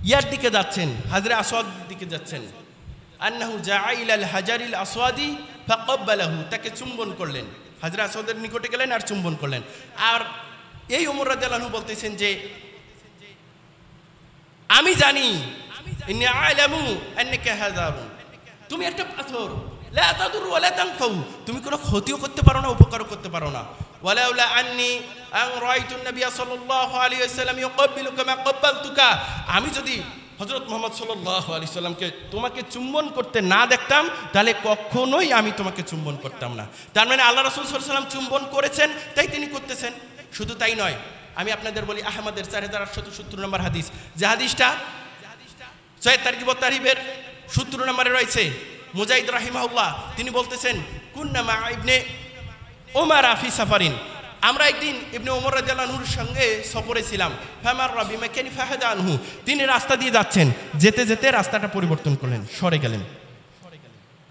ইয়ার দিকে যাচ্ছেন, হাজরে আসওয়াদ দিকে যাচ্ছেন, আন্নাহু জাআ ইলাল হাজারিল আসওয়াদি ফাকাব্বালাহু, তাকে চুম্বন করলেন, হাজরে আসওয়াদের নিকটে গেলেন আর চুম্বন করলেন। আর এই ওমর রাদিয়াল্লাহু আনহু বলতেছেন যে আমি জানি, ইন্নী আ'লামু আন্নাকা হাজারুন, তুমি একটা পাথর, লা তাদুর ওয়া লা তানফাউ, তুমি কোনো ক্ষতিও করতে পারো না, উপকারও করতে পারো না। ওয়ালাউলা আন্নী আন রাআইতুন নবী সাল্লাল্লাহু আলাইহি ওয়াসাল্লাম ইউকাব্বিলুকা মা ক্বাব্বালতুকা, আমি যদি হযরত মুহাম্মদ সাল্লাল্লাহু আলাইহি সাল্লামকে তোমাকে চুম্বন করতে না দেখতাম, তাহলে কখনোই আমি তোমাকে চুম্বন করতাম না। তার মানে আল্লাহ রাসূল সাল্লাল্লাহু আলাইহি ওয়াসাল্লাম চুম্বন করেছেন, তাই তিনি করতেছেন। শুধু তাই নয়, আমি আপনাদের বলি আহমদের 4870 নম্বর হাদিস, যে হাদিসটা সৈয়দ তারগিব তারিবের 70 নম্বরে রয়েছে মুজাহিদ রাহিমাহুল্লাহ, তিনি বলতেছেন কুন্না মা ইবনে ওমর ফি সাফারিন, আমরা একদিন ইবনে ওমর রাদিয়াল্লাহু আনহুর সঙ্গে সফরে ছিলাম। ফামার রাবি মাকানি ফাহাদা আনহু, তিনি রাস্তা দিয়ে যাচ্ছেন, যেতে যেতে রাস্তাটা পরিবর্তন করলেন, সরে গেলেন।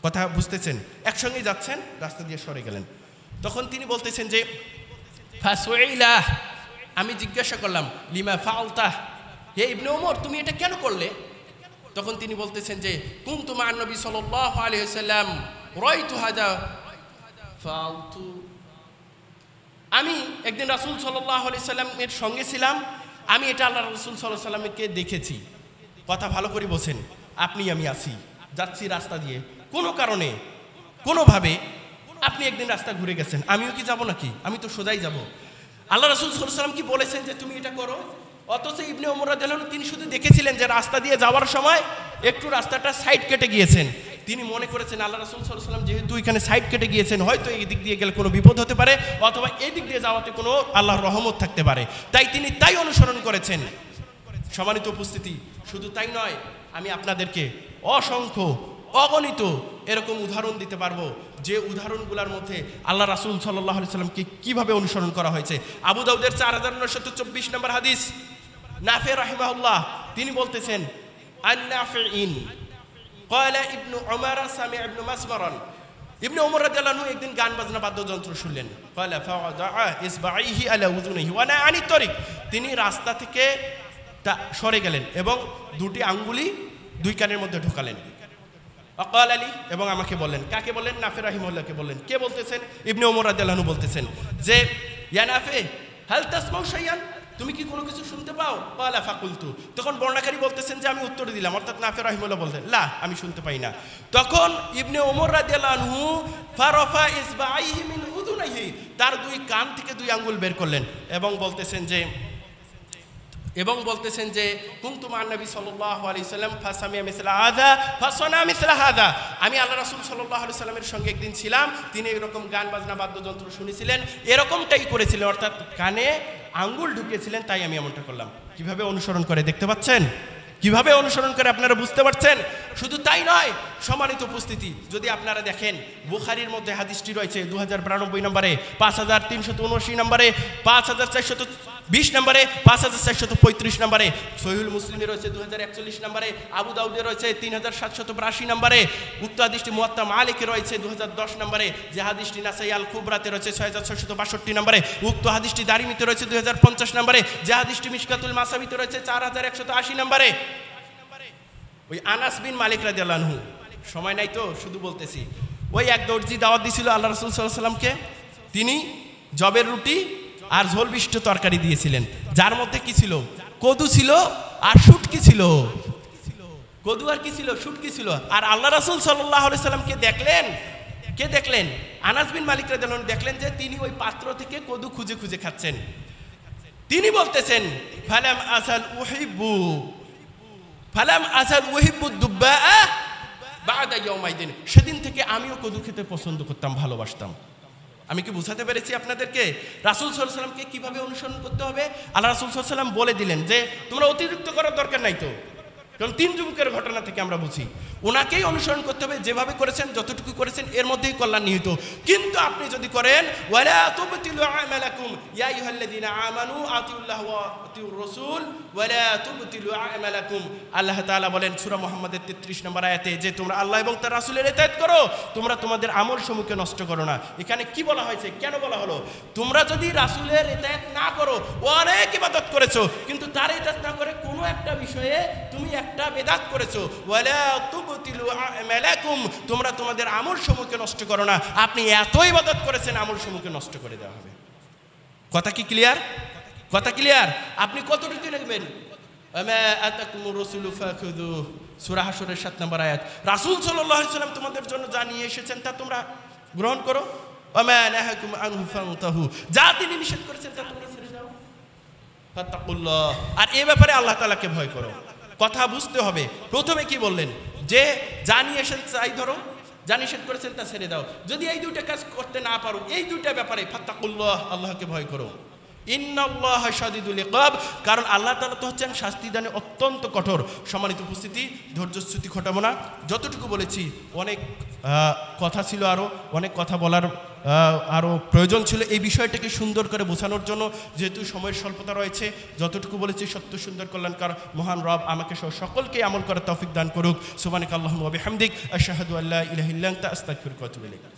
কথা বুঝতেছেন? একসঙ্গে যাচ্ছেন, রাস্তা দিয়ে সরে গেলেন। তখন তিনি বলতেছেন যে ফাসুইলা, আমি জিজ্ঞাসা করলাম লিমা ফাআলতা, হে ইবনে ওমর তুমি এটা কেন করলে? তখন তিনি বলতেছেন যে কুনতু মা নবী সাল্লাল্লাহু আলাইহি ওয়াসাল্লাম রাইতু হাদা ফাআলতু, আমি একদিন রাসূল সাল্লাল্লাহু আলাইহি সাল্লামের সঙ্গে ছিলাম, আমি এটা আল্লাহ রাসূল সাল্লাল্লাহু আলাইহি সাল্লামকে দেখেছি। কথা ভালো করে বলছেন, আপনি আমি আছি, যাচ্ছি রাস্তা দিয়ে, কোনো কারণে কোনোভাবে আপনি একদিন রাস্তা ঘুরে গেছেন, আমিও কি যাব নাকি? আমি তো সোজাই যাব। আল্লাহ রাসূল সাল্লাল্লাহু আলাইহি সাল্লাম কি বলেছেন যে তুমি এটা করো? অথচ ইবনে ওমর রাদিয়াল্লাহু আনহু তিনি শুধু দেখেছিলেন যে রাস্তা দিয়ে যাওয়ার সময় একটু রাস্তাটা সাইড কেটে গিয়েছেন। তিনি মনে করেছেন আল্লাহ রাসূল সাল্লাল্লাহু আলাইহি সাল্লাম যেহেতু এখানে সাইড কেটে গিয়েছেন, হয়তো এই দিক দিয়ে গেলে কোনো বিপদ হতে পারে, অথবা এই দিক দিয়ে যাওয়াতে কোনো আল্লাহর রহমত থাকতে পারে, তাই তিনি তাই অনুসরণ করেছেন। সম্মানিত উপস্থিতি, শুধু তাই নয়, আমি আপনাদেরকে অসংখ্য অগণিত এরকম উদাহরণ দিতে পারবো যে উদাহরণগুলোর মধ্যে আল্লাহ রাসূল সাল্লাল্লাহু আলাইহি সাল্লামকে কিভাবে অনুসরণ করা হয়েছে। আবু দাউদের 4924 নম্বর হাদিস, নাফি রাহিমাহুল্লাহ তিনি বলতেছেন আন নাফিইন ক্বালা ইবনু উমর সামি'a ইবনু মাসমারান, ইবনে ওমর রাদিয়াল্লাহু আনহু একদিন গান বাজনা বাদ্যযন্ত্র শুনলেন। ক্বালা ফাওয়াদা'a ইসবাইহি আলা উযুনিহি ওয়া না'a আনি তরিক, তিনি রাস্তা থেকে সরে গেলেন এবং দুটি আঙ্গুলি দুই কানের মধ্যে ঢোকালেন। অকাল আলী, এবং আমাকে বললেন, কাকে বললেন? নাফি রাহিমাহুল্লাহকে বললেন। কে বলতেছেন? ইবনে ওমর রাদিয়াল্লাহু আনহু বলতেছেন যে ইয়া নাফি হাল তাসমাউ শাইয়ান, তুমি কি কোনো কিছু শুনতে পাও? ক্বালা ফাকুলতু, তখন বর্ণনাকারী বলতেছেন যে আমি উত্তর দিলাম, অর্থাৎ নাফি রাহিমাহুল্লাহ বলতেন লা, আমি শুনতে পাই না। তখন ইবনে ওমর রাদিয়াল্লাহু আনহু ফারাফা ইসবাইহি মিন উযুনাইহি, তার দুই কান থেকে দুই আঙ্গুল বের করলেন এবং বলতেছেন যে কুনতু মা নবী সাল্লাল্লাহু আলাইহি সাল্লাম ফাসামি'a মিসলা হাযা ফাসানা মিসলা হাযা, আমি আল্লাহ রাসূল সাল্লাল্লাহু আলাইহি সাল্লামের সঙ্গে একদিন ছিলাম, তিনি এরকম গান বাজনা বাদ্যযন্ত্র শুনেছিলেন, এরকমটাই করেছিলেন, অর্থাৎ কানে আঙ্গুল ঢুকিয়েছিলেন, তাই আমি এমনটা করলাম। কিভাবে অনুসরণ করে দেখতে পাচ্ছেন? কিভাবে অনুসরণ করে আপনারা বুঝতে পারছেন? শুধু তাই নয়, সম্মানিত উপস্থিতি, যদি আপনারা দেখেন বুখারীর মধ্যে হাদিসটি রয়েছে 2092 নম্বরে, 5379 নম্বরে, 5420 নম্বরে, 5435 নম্বরে, সহিহুল মুসলিমে রয়েছে 2041 নম্বরে, আবু দাউদে রয়েছে 3782 নম্বরে, উক্ত হাদিসটি মুয়াত্তা মালিকে রয়েছে 2010 নম্বরে, যে হাদিসটি নাসাই আল কুবরাতে রয়েছে 6662 নম্বরে, উক্ত হাদিসটি দারিমিতে রয়েছে 2050 নম্বরে, যে হাদিসটি মিশকাতুল মাসাবিতে রয়েছে 4180 নম্বরে। ওই আনাস বিন মালিক রাদিয়াল্লাহু আনহু, সময় নাই তো শুধু বলতেছি, ওই এক দর্জি দাওয়াত দিছিল আল্লাহ রাসূল সাল্লাল্লাহু আলাইহি সাল্লামকে, তিনি জবের রুটি আর ঝোল বিশিষ্ট তরকারি দিয়েছিলেন, যার মধ্যে কি ছিল? কদু ছিল আর শুটকি ছিল। কদু আর কি ছিল? শুটকি ছিল। আর আল্লাহ রাসূল সাল্লাল্লাহু আলাইহি সাল্লামকে দেখলেন, কে দেখলেন? আনাস বিন মালিক রাদিয়াল্লাহু আনহু দেখলেন যে তিনি ওই পাত্র থেকে কদু খুঁজে খুঁজে খাচ্ছেন। তিনি বলতেছেন ফালাম আসাল উহিব্বু দুব্বাআ বা'দা ইয়াউমাইদিন, সেদিন থেকে আমিও কদু খেতে পছন্দ করতাম, ভালোবাসতাম। আমি কি বুঝাতে পেরেছি আপনাদেরকে রাসূল সাল্লাল্লাহু আলাইহি সাল্লামকে কিভাবে অনুসরণ করতে হবে? আল্লাহ রাসূল সাল্লাল্লাহু আলাইহি সাল্লাম বলে দিলেন যে তোমরা অতিরিক্ত করার দরকার নাই তো, কারণ 3 যুবকের ঘটনা থেকে আমরা বুঝি ওনাকেই অনুসরণ করতে হবে, যেভাবে করেছেন যতটুকু করেছেন এর মধ্যেই কল্যাণ নিহিত। কিন্তু আপনি যদি করেন ওয়ালা তুবতিলু আমালাকুম ইয়া আইয়ুহাল্লাযীনা আমানু আতিউল্লাহ ওয়া আতিউর রাসূল ওয়ালা তুবতিলু আমালাকুম, আল্লাহ তাআলা বলেন সূরা মুহাম্মাদের 33 নম্বর আয়াতে যে তোমরা আল্লাহ এবং তার রাসূলের ইতাআত করো, তোমরা তোমাদের আমল সমূহকে নষ্ট করো না। এখানে কি বলা হয়েছে, কেন বলা হলো? তোমরা যদি রাসূলের ইতাআত না করো, অনেক ইবাদত করেছো কিন্তু তার ইতাআত না করে কোনো একটা বিষয়ে তুমি একটা বেদাত করেছো, ওয়ালা তুবতিলু আমালাকুম, তোমরা তোমাদের আমল সমূহকে নষ্ট করো না। আপনি এত ইবাদত করেছেন, আমল সমূহকে নষ্ট করে দেওয়া হবে। কথা কি ক্লিয়ার? কথা ক্লিয়ার? আপনি কতটুকু নেবেন? আমা আতাকুমুর রাসূলু ফাখুযু, সূরা হাশরের 7 নম্বর আয়াত। রাসূল সাল্লাল্লাহু আলাইহি সাল্লাম তোমাদের জন্য যা নিয়ে এসেছেন তা তোমরা গ্রহণ করো। আমা নাহাকুম আনহু ফান্তাহু, যা তিনি নিষেধ করেছেন তা তোমরা ছেড়ে দাও। ফাত্তাকুল্লাহ, আর এই ব্যাপারে আল্লাহ তাআলাকে ভয় করো। কথা বুঝতে হবে। প্রথমে কি বললেন? যে যা নিয়ে এসেছেন তাই ধরো, যা নিষেধ করেছেন তা ছেড়ে দাও। যদি এই দুইটা কাজ করতে না পারো, এই দুইটা ব্যাপারে ফাত্তাকুল্লাহ, আল্লাহকে ভয় করো। ইন্নাল্লাহা শাদীদুল ইকাব, কারণ আল্লাহ তাআলা তো হচ্ছেন শাস্তি দানে অত্যন্ত কঠোর। সম্মানিত উপস্থিতি, ধৈর্যচ্যুতি ঘটাবো না, যতটুকু বলেছি অনেক কথা ছিল, আরও অনেক কথা বলার আরও প্রয়োজন ছিল এই বিষয়টাকে সুন্দর করে বোঝানোর জন্য। যেহেতু সময়ের স্বল্পতা রয়েছে, যতটুকু বলেছি সত্য সুন্দর কল্যাণকার মহান রব আমাকে সহ সকলকে আমল করার তৌফিক দান করুক। সুবহানাকাল্লাহুম্মা ওয়া বিহামদিক, আশহাদু আল্লা ইলাহা ইল্লা আনতা, আস্তাগফিরুকা ওয়া আতুবু ইলাইক।